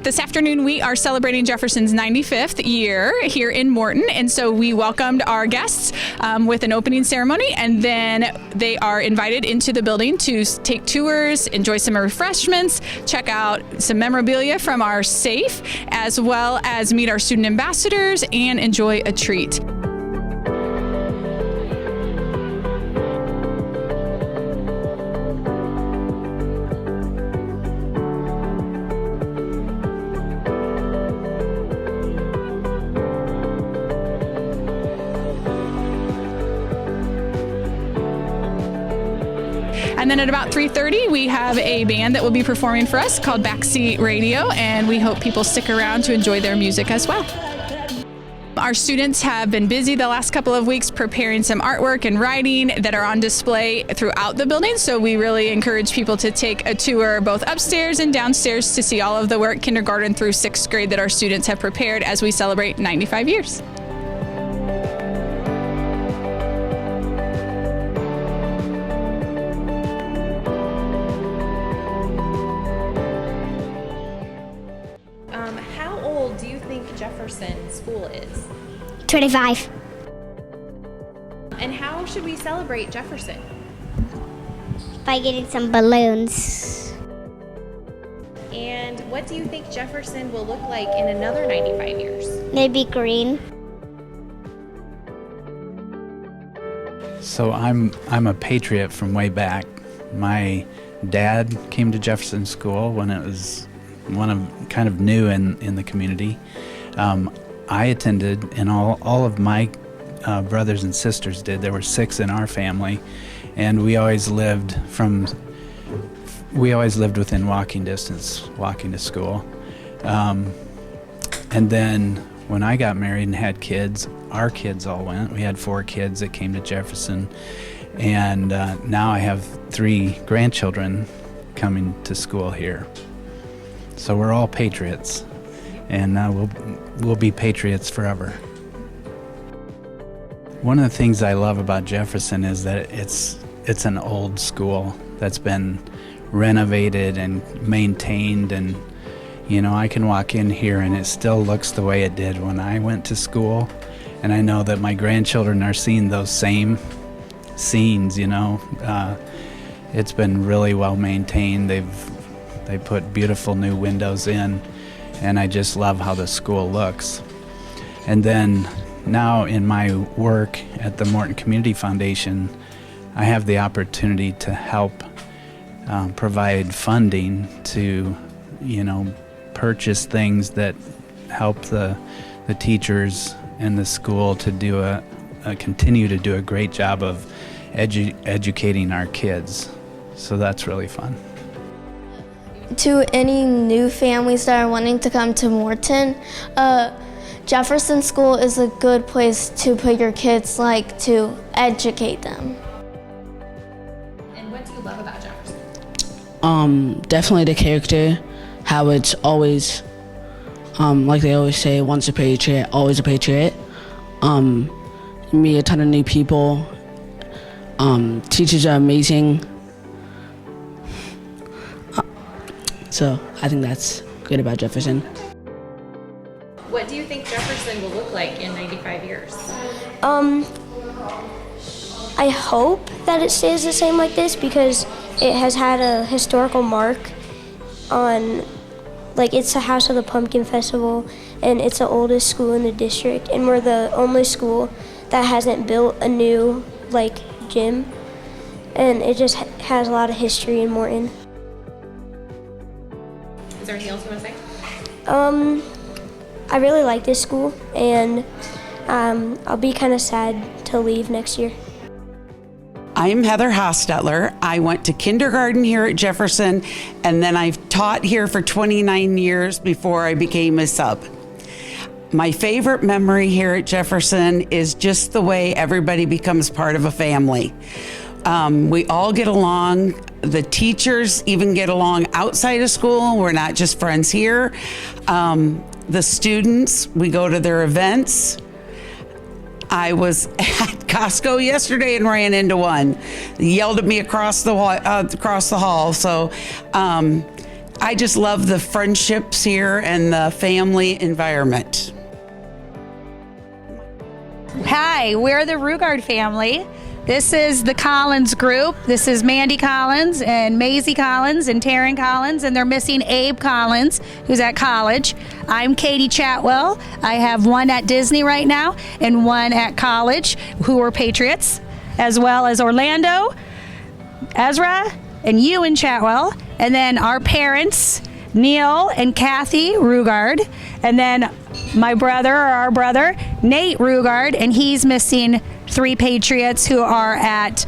This afternoon, we are celebrating Jefferson's 95th year here in Morton, and so we welcomed our guests with an opening ceremony, and then they are invited into the building to take tours, enjoy some refreshments, check out some memorabilia from our safe, as well as meet our student ambassadors and enjoy a treat. And then at about 3:30, we have a band that will be performing for us called Backseat Radio, and we hope people stick around to enjoy their music as well. Our students have been busy the last couple of weeks preparing some artwork and writing that are on display throughout the building, so we really encourage people to take a tour both upstairs and downstairs to see all of the work, kindergarten through 6th grade, that our students have prepared as we celebrate 95 years. How old do you think Jefferson School is? 25. And how should we celebrate Jefferson? By getting some balloons. And what do you think Jefferson will look like in another 95 years? Maybe green. So I'm a patriot from way back. My dad came to Jefferson School when it was kind of new in the community. I attended, and all of my brothers and sisters did. There were 6 in our family, and we always lived within walking distance, walking to school. And then when I got married and had kids, our kids all went. We had 4 kids that came to Jefferson, and now I have 3 grandchildren coming to school here. So we're all patriots, and we'll be patriots forever. One of the things I love about Jefferson is that it's an old school that's been renovated and maintained, and I can walk in here and it still looks the way it did when I went to school, and I know that my grandchildren are seeing those same scenes. It's been really well maintained. They put beautiful new windows in, and I just love how the school looks. And then now in my work at the Morton Community Foundation, I have the opportunity to help provide funding to, purchase things that help the teachers and the school to continue to do a great job of educating our kids. So that's really fun. To any new families that are wanting to come to Morton, Jefferson School is a good place to put your kids, to educate them. And what do you love about Jefferson? Definitely the character, how it's always, like they always say, once a patriot, always a patriot. Meet a ton of new people. Teachers are amazing. So I think that's good about Jefferson. What do you think Jefferson will look like in 95 years? I hope that it stays the same like this, because it has had a historical mark on, it's the House of the Pumpkin Festival, and it's the oldest school in the district, and we're the only school that hasn't built a new, gym, and it just has a lot of history in Morton. Is there anything else you want to say? I really like this school, and I'll be kind of sad to leave next year. I'm Heather Hostetler. I went to kindergarten here at Jefferson, and then I've taught here for 29 years before I became a sub. My favorite memory here at Jefferson is just the way everybody becomes part of a family. We all get along. The teachers even get along outside of school. We're not just friends here. The students, we go to their events. I was at Costco yesterday and ran into one. He yelled at me across the hall. So I just love the friendships here and the family environment. Hi, we're the Rugard family. This is the Collins group. This is Mandy Collins and Maisie Collins and Taryn Collins, and they're missing Abe Collins, who's at college. I'm Katie Chatwell. I have one at Disney right now and one at college who are Patriots, as well as Orlando, Ezra, and Ewan Chatwell. And then our parents, Neil and Kathy Rugard, and then our brother, Nate Rugard, and he's missing 3 Patriots who are at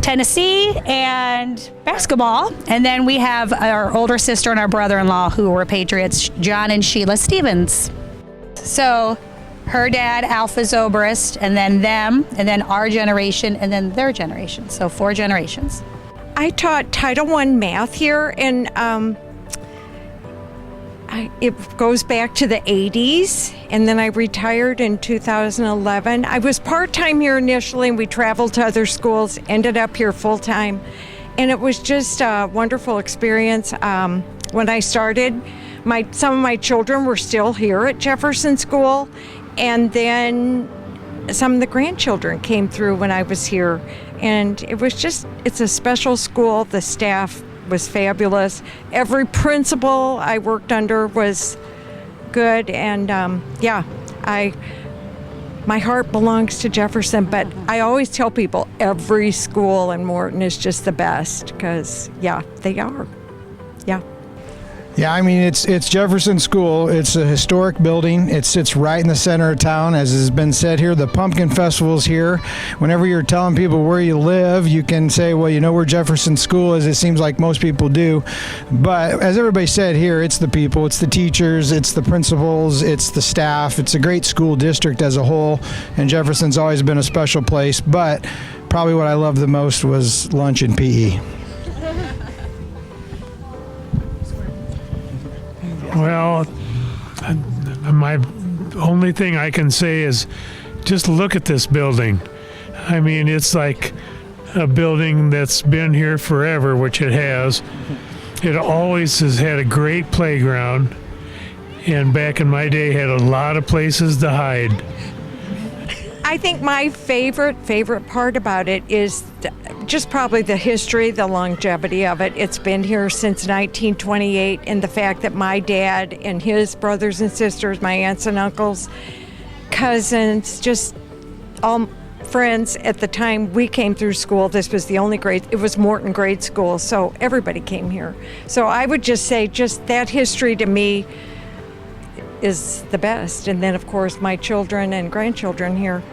Tennessee and basketball. And then we have our older sister and our brother-in-law who were Patriots, John and Sheila Stevens. So her dad, Alpha Zobrist, and then them, and then our generation, and then their generation. So 4 generations. I taught Title I math here, and it goes back to the 80s, and then I retired in 2011. I was part-time here initially, and we traveled to other schools, ended up here full-time, and it was just a wonderful experience. When I started, some of my children were still here at Jefferson School, and then some of the grandchildren came through when I was here, and it's a special school. The staff was fabulous. Every principal I worked under was good, and my heart belongs to Jefferson, but I always tell people every school in Morton is just the best, because they are. Yeah, I mean, it's Jefferson School. It's a historic building. It sits right in the center of town. As has been said here, the Pumpkin Festival's here. Whenever you're telling people where you live, you can say, well, you know where Jefferson School is. It seems like most people do. But as everybody said here, it's the people, it's the teachers, it's the principals, it's the staff. It's a great school district as a whole, and Jefferson's always been a special place. But probably what I loved the most was lunch and PE. Well, my only thing I can say is just look at this building. I mean, it's like a building that's been here forever, which it has. It always has had a great playground, and back in my day had a lot of places to hide. I think my favorite part about it is just probably the history, the longevity of it. It's been here since 1928, and the fact that my dad and his brothers and sisters, my aunts and uncles, cousins, just all friends at the time we came through school, this was the only grade, it was Morton grade school, so everybody came here. So I would just say just that history to me is the best. And then, of course, my children and grandchildren here.